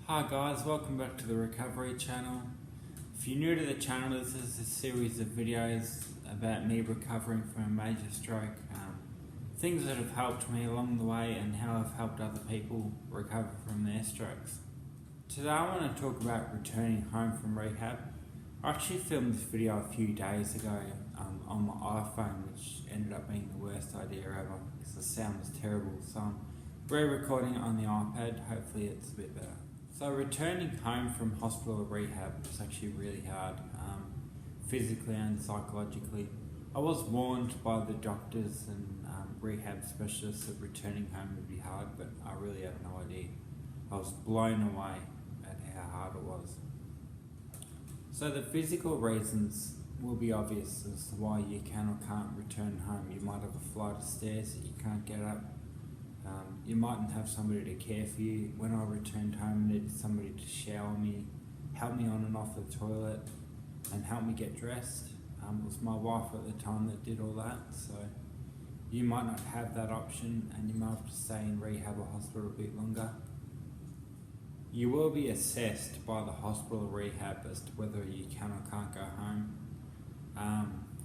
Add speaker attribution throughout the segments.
Speaker 1: Hi guys, welcome back to the Recovery channel. If you're new to the channel, this is a series of videos about me recovering from a major stroke, things that have helped me along the way and how I've helped other people recover from their strokes. Today I want to talk about returning home from rehab. I actually filmed this video a few days ago on my iPhone, which ended up being the worst idea ever because the sound was terrible, so I'm re-recording it on the iPad. Hopefully it's a bit better. So returning home from hospital or rehab was actually really hard, physically and psychologically. I was warned by the doctors and rehab specialists that returning home would be hard, but I really had no idea. I was blown away at how hard it was. So the physical reasons will be obvious as to why you can or can't return home. You might have a flight of stairs that you can't get up. You mightn't have somebody to care for you. When I returned home, I needed somebody to shower me, help me on and off the toilet, and help me get dressed. It was my wife at the time that did all that, so you might not have that option and you might have to stay in rehab or hospital a bit longer. You will be assessed by the hospital or rehab as to whether you can or can't go home.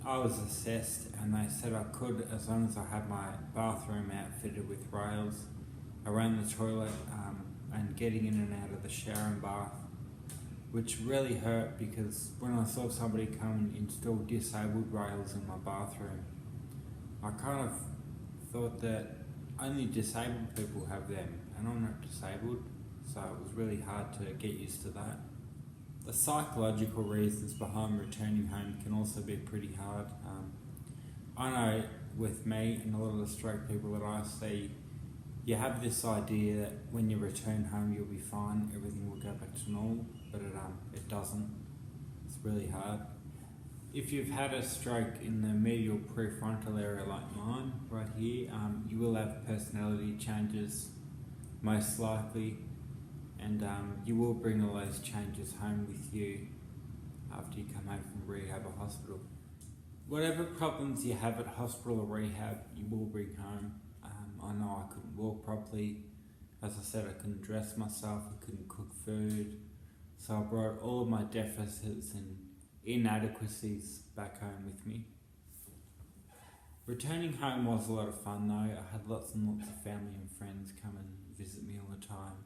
Speaker 1: I was assessed and they said I could as long as I had my bathroom outfitted with rails around the toilet and getting in and out of the shower and bath, which really hurt because when I saw somebody come and install disabled rails in my bathroom, I kind of thought that only disabled people have them and I'm not disabled, so it was really hard to get used to that. The psychological reasons behind returning home can also be pretty hard. I know with me and a lot of the stroke people that I see, you have this idea that when you return home you'll be fine, everything will go back to normal, but it doesn't. It's really hard. If you've had a stroke in the medial prefrontal area like mine, right here, you will have personality changes, most likely. And you will bring all those changes home with you after you come home from rehab or hospital. Whatever problems you have at hospital or rehab, you will bring home. I know I couldn't walk properly. As I said, I couldn't dress myself, I couldn't cook food. So I brought all of my deficits and inadequacies back home with me. Returning home was a lot of fun though. I had lots and lots of family and friends come and visit me all the time.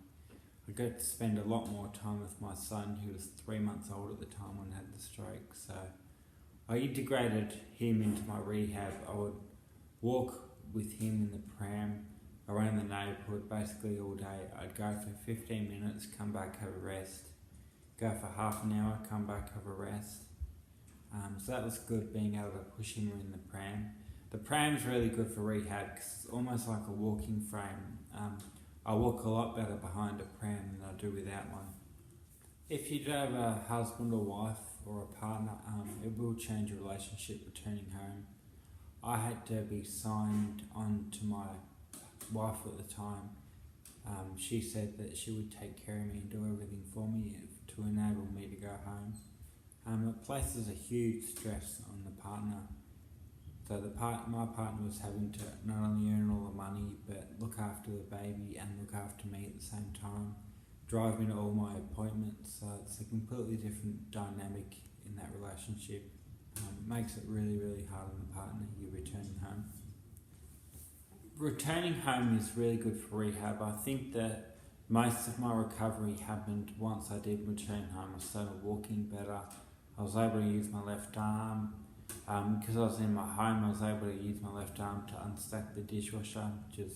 Speaker 1: I got to spend a lot more time with my son, who was 3 months old at the time when I had the stroke. So I integrated him into my rehab. I would walk with him in the pram around the neighbourhood basically all day. I'd go for 15 minutes, come back, have a rest. Go for half an hour, come back, have a rest. So that was good, being able to push him in the pram. The pram's really good for rehab because it's almost like a walking frame. I walk a lot better behind a pram than I do without one. If you do have a husband or wife or a partner, it will change your relationship returning home. I had to be signed on to my wife at the time. She said that she would take care of me and do everything for me to enable me to go home. It places a huge stress on the partner. So my partner was having to not only earn all the money, but look after the baby and look after me at the same time, drive me to all my appointments. So it's a completely different dynamic in that relationship. It makes it really, really hard on the partner you're returning home. Returning home is really good for rehab. I think that most of my recovery happened once I did return home. I started walking better. I was able to use my left arm. Because I was in my home, I was able to use my left arm to unstack the dishwasher, which is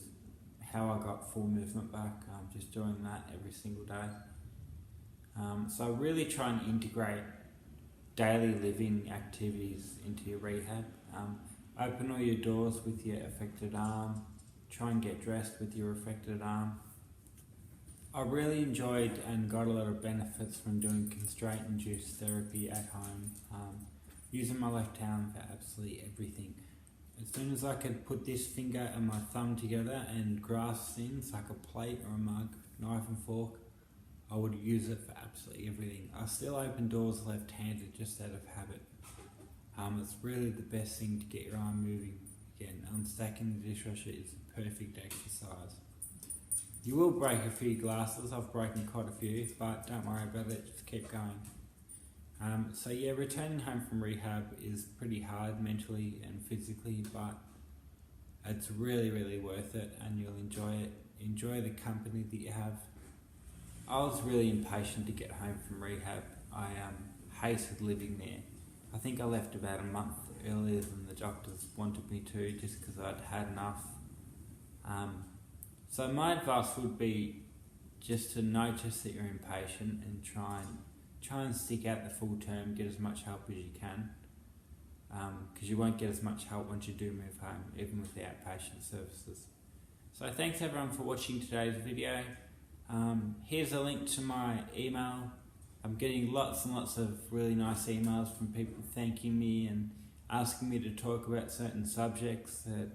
Speaker 1: how I got full movement back, just doing that every single day. So I really try and integrate daily living activities into your rehab. Open all your doors with your affected arm, try and get dressed with your affected arm. I really enjoyed and got a lot of benefits from doing constraint-induced therapy at home. Using my left arm for absolutely everything. As soon as I could put this finger and my thumb together and grasp things like a plate or a mug, knife and fork, I would use it for absolutely everything. I still open doors left-handed just out of habit. It's really the best thing to get your arm moving. Again, unstacking the dishwasher is a perfect exercise. You will break a few glasses. I've broken quite a few, but don't worry about it. Just keep going. So yeah, returning home from rehab is pretty hard mentally and physically, but it's really, really worth it, and you'll enjoy it. Enjoy the company that you have. I was really impatient to get home from rehab. I hated living there. I think I left about a month earlier than the doctors wanted me to, just because I'd had enough. So my advice would be just to notice that you're impatient and try and stick out the full term, get as much help as you can, because you won't get as much help once you do move home, even with the outpatient services. So thanks everyone for watching today's video. Here's a link to my email. I'm getting lots and lots of really nice emails from people thanking me and asking me to talk about certain subjects, that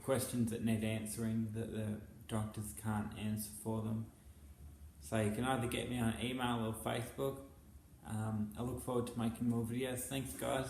Speaker 1: questions that need answering that the doctors can't answer for them. So you can either get me on email or Facebook. I look forward to making more videos. Thanks guys.